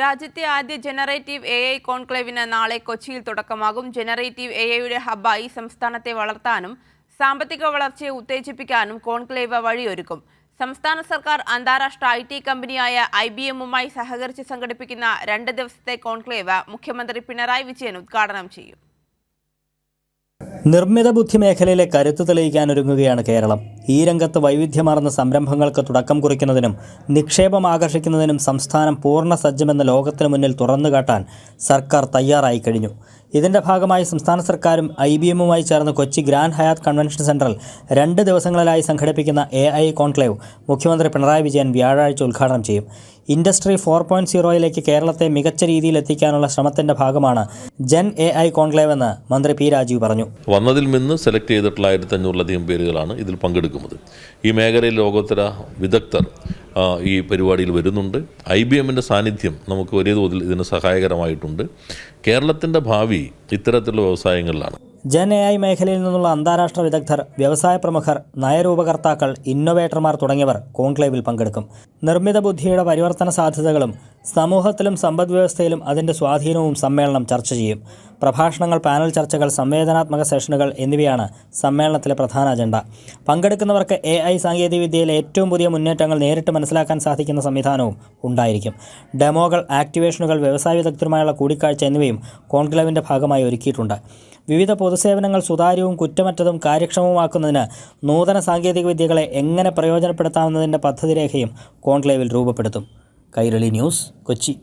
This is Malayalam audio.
രാജ്യത്തെ ആദ്യ ജനറേറ്റീവ് AI കോൺക്ലേവിന് നാളെ കൊച്ചിയിൽ തുടക്കമാകും. ജനറേറ്റീവ് AIയുടെ ഹബ്ബായി സംസ്ഥാനത്തെ വളർത്താനും സാമ്പത്തിക വളർച്ചയെ ഉത്തേജിപ്പിക്കാനും കോൺക്ലേവ് വഴിയൊരുക്കും. സംസ്ഥാന സർക്കാർ അന്താരാഷ്ട്ര IT കമ്പനിയായ IBMുമായി സഹകരിച്ച് സംഘടിപ്പിക്കുന്ന 2 ദിവസത്തെ കോൺക്ലേവ് മുഖ്യമന്ത്രി പിണറായി വിജയൻ ഉദ്ഘാടനം ചെയ്യും. നിർമ്മിത ബുദ്ധി മേഖലയിലെ കരുത്ത് തെളിയിക്കാനൊരുങ്ങുകയാണ് കേരളം. ഈ രംഗത്ത് വൈവിധ്യമാർന്ന സംരംഭങ്ങൾക്ക് തുടക്കം കുറിക്കുന്നതിനും നിക്ഷേപം ആകർഷിക്കുന്നതിനും സംസ്ഥാനം പൂർണ്ണ സജ്ജമെന്ന ലോകത്തിന് മുന്നിൽ തുറന്നുകാട്ടാൻ സർക്കാർ തയ്യാറായി കഴിഞ്ഞു. ഇതിൻ്റെ ഭാഗമായി സംസ്ഥാന സർക്കാരും IBMുമായി ചേർന്ന് കൊച്ചി ഗ്രാൻഡ് ഹയാത്ത് കൺവെൻഷൻ സെൻറ്ററിൽ 2 ദിവസങ്ങളിലായി സംഘടിപ്പിക്കുന്ന AI കോൺക്ലേവ് മുഖ്യമന്ത്രി പിണറായി വിജയൻ വ്യാഴാഴ്ച ഉദ്ഘാടനം ചെയ്യും. ഇൻഡസ്ട്രി 4.0യിലേക്ക് കേരളത്തെ മികച്ച രീതിയിൽ എത്തിക്കാനുള്ള ശ്രമത്തിൻ്റെ ഭാഗമാണ് ജൻ AI കോൺക്ലേവ് എന്ന് മന്ത്രി P. രാജീവ് പറഞ്ഞു. വന്നതിൽ നിന്ന് സെലക്ട് ചെയ്തിട്ടുള്ള 1500-ലധികം പേരുകളാണ് ഇതിൽ പങ്കെടുക്കുന്നത്. ഈ മേഖലയിൽ ലോകോത്തര വിദഗ്ധർ ഈ പരിപാടിയിൽ വരുന്നുണ്ട്. IBMൻ്റെ സാന്നിധ്യം നമുക്ക് വലിയ തോതിൽ ഇതിന് സഹായകരമായിട്ടുണ്ട്. കേരളത്തിൻ്റെ ഭാവി ഇത്തരത്തിലുള്ള വ്യവസായങ്ങളിലാണ്. ജൻ AI മേഖലയിൽ നിന്നുള്ള അന്താരാഷ്ട്ര വിദഗ്ധർ, വ്യവസായ പ്രമുഖർ, നയരൂപകർത്താക്കൾ, ഇന്നൊവേറ്റർമാർ തുടങ്ങിയവർ കോൺക്ലേവിൽ പങ്കെടുക്കും. നിർമ്മിത ബുദ്ധിയുടെ പരിവർത്തന സാധ്യതകളും സമൂഹത്തിലും സമ്പദ്വ്യവസ്ഥയിലും അതിൻ്റെ സ്വാധീനവും സമ്മേളനം ചർച്ച ചെയ്യും. പ്രഭാഷണങ്ങൾ, പാനൽ ചർച്ചകൾ, സംവേദനാത്മക സെഷനുകൾ എന്നിവയാണ് സമ്മേളനത്തിലെ പ്രധാന അജണ്ട. പങ്കെടുക്കുന്നവർക്ക് AI സാങ്കേതികവിദ്യയിലെ ഏറ്റവും പുതിയ മുന്നേറ്റങ്ങൾ നേരിട്ട് മനസ്സിലാക്കാൻ സാധിക്കുന്ന സംവിധാനവും ഉണ്ടായിരിക്കും. ഡെമോകൾ, ആക്ടിവേഷനുകൾ, വ്യവസായ വിദഗ്ധരുമായുള്ള കൂടിക്കാഴ്ച എന്നിവയും കോൺക്ലേവിൻ്റെ ഭാഗമായി ഒരുക്കിയിട്ടുണ്ട്. വിവിധ പൊതുസേവനങ്ങൾ സുതാര്യവും കുറ്റമറ്റതും കാര്യക്ഷമവുമാക്കുന്നതിന് നൂതന സാങ്കേതികവിദ്യകളെ എങ്ങനെ പ്രയോജനപ്പെടുത്താമെന്നതിൻ്റെ പദ്ധതിരേഖയും കോൺക്ലേവിൽ രൂപപ്പെടുത്തും. കൈരളി ന്യൂസ്, കൊച്ചി.